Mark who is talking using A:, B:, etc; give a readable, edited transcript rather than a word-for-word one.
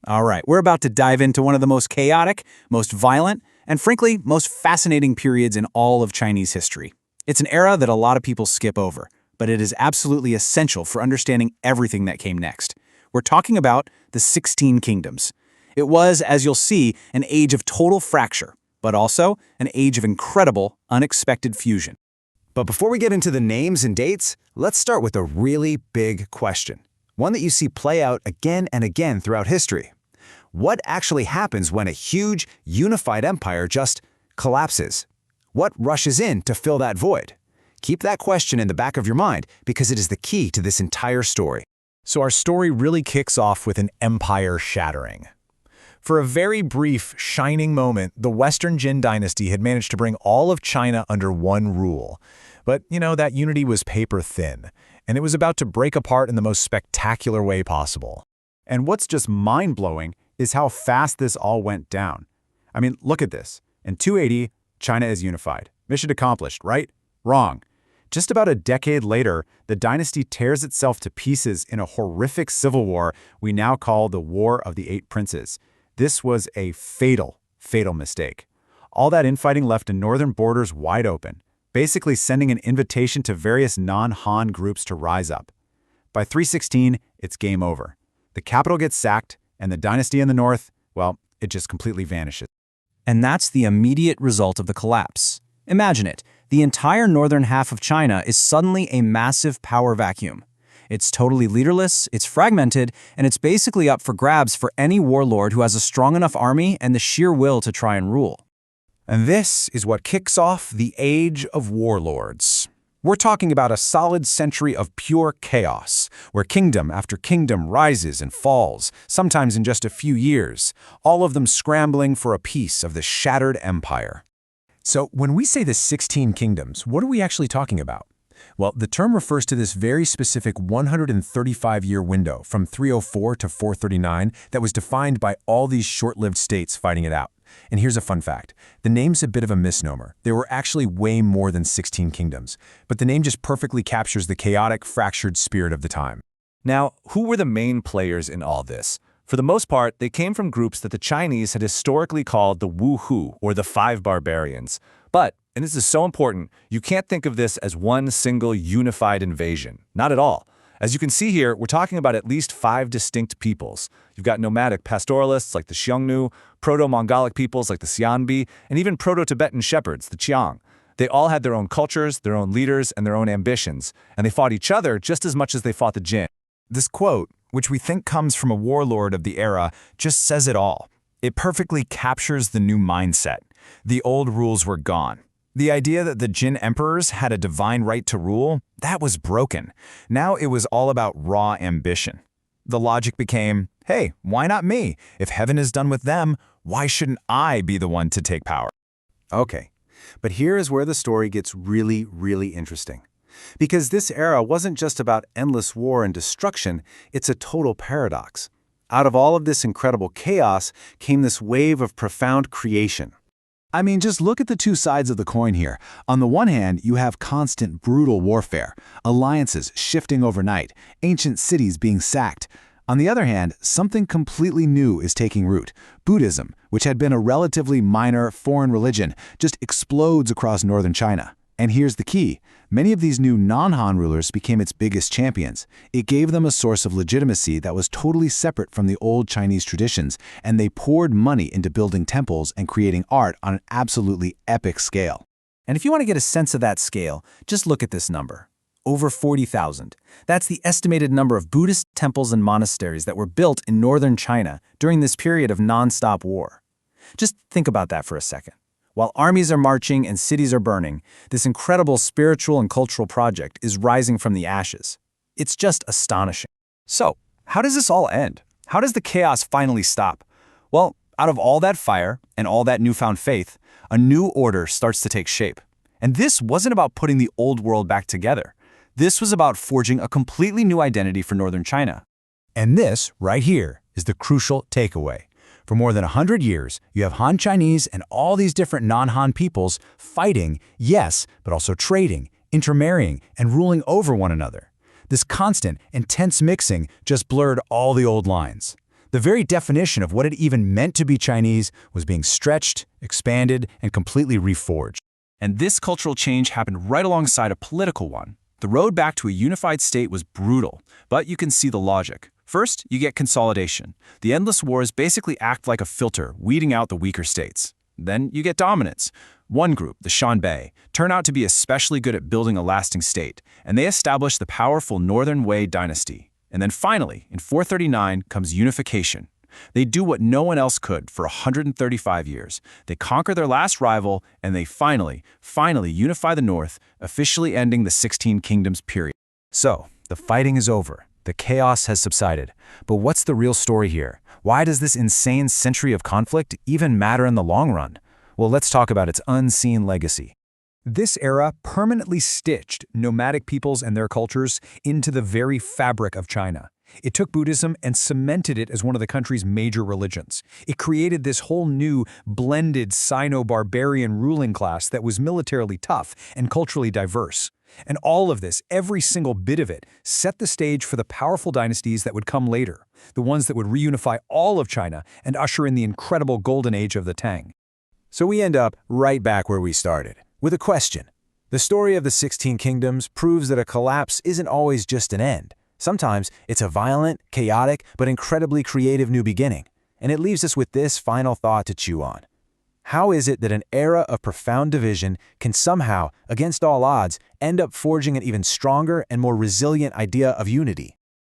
A: All right, we're about to dive into one of the most chaotic, most violent, and frankly, most fascinating periods in all of Chinese history. It's an era that a lot of people skip over, but it is absolutely essential for understanding everything that came next. We're talking about the 16 Kingdoms. It was, as you'll see, an age of total fracture, but also an age of incredible, unexpected fusion.
B: But before we get into the names and dates, let's start with a really big question. One that you see play out again and again throughout history. What actually happens when a huge, unified empire just collapses? What rushes in to fill that void? Keep that question in the back of your mind because it is the key to this entire story.
C: So our story really kicks off with an empire shattering. For a very brief, shining moment, the Western Jin dynasty had managed to bring all of China under one rule. But, that unity was paper thin, and it was about to break apart in the most spectacular way possible.
D: And what's just mind-blowing is how fast this all went down. I mean, look at this. In 280, China is unified. Mission accomplished, right? Wrong. Just about a decade later, the dynasty tears itself to pieces in a horrific civil war we now call the War of the Eight Princes. This was a fatal, fatal mistake. All that infighting left the northern borders wide open, basically sending an invitation to various non-Han groups to rise up. By 316, it's game over. The capital gets sacked, and the dynasty in the north, well, it just completely vanishes.
A: And that's the immediate result of the collapse. Imagine it. The entire northern half of China is suddenly a massive power vacuum. It's totally leaderless, it's fragmented, and it's basically up for grabs for any warlord who has a strong enough army and the sheer will to try and rule.
C: And this is what kicks off the Age of Warlords. We're talking about a solid century of pure chaos, where kingdom after kingdom rises and falls, sometimes in just a few years, all of them scrambling for a piece of the shattered empire. So when we say the 16 kingdoms, what are we actually talking about? Well, the term refers to this very specific 135-year window from 304 to 439 that was defined by all these short-lived states fighting it out. And here's a fun fact. The name's a bit of a misnomer. There were actually way more than 16 kingdoms, but the name just perfectly captures the chaotic, fractured spirit of the time.
E: Now, who were the main players in all this? For the most part, they came from groups that the Chinese had historically called the Wu Hu, or the Five Barbarians. But, and this is so important, you can't think of this as one single unified invasion. Not at all. As you can see here, we're talking about at least 5 distinct peoples. You've got nomadic pastoralists like the Xiongnu, proto-Mongolic peoples like the Xianbi, and even proto-Tibetan shepherds, the Qiang. They all had their own cultures, their own leaders, and their own ambitions, and they fought each other just as much as they fought the Jin.
C: This quote, which we think comes from a warlord of the era, just says it all. It perfectly captures the new mindset. The old rules were gone. The idea that the Jin emperors had a divine right to rule, that was broken. Now it was all about raw ambition. The logic became, hey, why not me? If heaven is done with them, why shouldn't I be the one to take power?
D: Okay, but here is where the story gets really, really interesting. Because this era wasn't just about endless war and destruction, it's a total paradox. Out of all of this incredible chaos came this wave of profound creation. I mean, just look at the two sides of the coin here. On the one hand, you have constant brutal warfare, alliances shifting overnight, ancient cities being sacked. On the other hand, something completely new is taking root. Buddhism, which had been a relatively minor foreign religion, just explodes across northern China. And here's the key. Many of these new non-Han rulers became its biggest champions. It gave them a source of legitimacy that was totally separate from the old Chinese traditions, and they poured money into building temples and creating art on an absolutely epic scale.
A: And if you want to get a sense of that scale, just look at this number. Over 40,000. That's the estimated number of Buddhist temples and monasteries that were built in northern China during this period of non-stop war. Just think about that for a second. While armies are marching and cities are burning, this incredible spiritual and cultural project is rising from the ashes. It's just astonishing.
E: So, how does this all end? How does the chaos finally stop? Well, out of all that fire and all that newfound faith, a new order starts to take shape. And this wasn't about putting the old world back together. This was about forging a completely new identity for northern China.
C: And this, right here, is the crucial takeaway. For more than 100 years, you have Han Chinese and all these different non-Han peoples fighting, yes, but also trading, intermarrying, and ruling over one another. This constant, intense mixing just blurred all the old lines.
B: The very definition of what it even meant to be Chinese was being stretched, expanded, and completely reforged.
A: And this cultural change happened right alongside a political one. The road back to a unified state was brutal, but you can see the logic. First, you get consolidation. The endless wars basically act like a filter, weeding out the weaker states. Then you get dominance. One group, the Shanbei, turn out to be especially good at building a lasting state, and they establish the powerful Northern Wei dynasty. And then finally, in 439, comes unification. They do what no one else could for 135 years. They conquer their last rival, and they finally unify the North, officially ending the 16 Kingdoms period.
B: So, the fighting is over. The chaos has subsided. But what's the real story here? Why does this insane century of conflict even matter in the long run? Well, let's talk about its unseen legacy. This era permanently stitched nomadic peoples and their cultures into the very fabric of China. It took Buddhism and cemented it as one of the country's major religions. It created this whole new, blended Sino-barbarian ruling class that was militarily tough and culturally diverse. And all of this, every single bit of it, set the stage for the powerful dynasties that would come later, the ones that would reunify all of China and usher in the incredible golden age of the Tang.
D: So we end up right back where we started, with a question. The story of the 16 Kingdoms proves that a collapse isn't always just an end. Sometimes it's a violent, chaotic, but incredibly creative new beginning. And it leaves us with this final thought to chew on. How is it that an era of profound division can somehow, against all odds, end up forging an even stronger and more resilient idea of unity?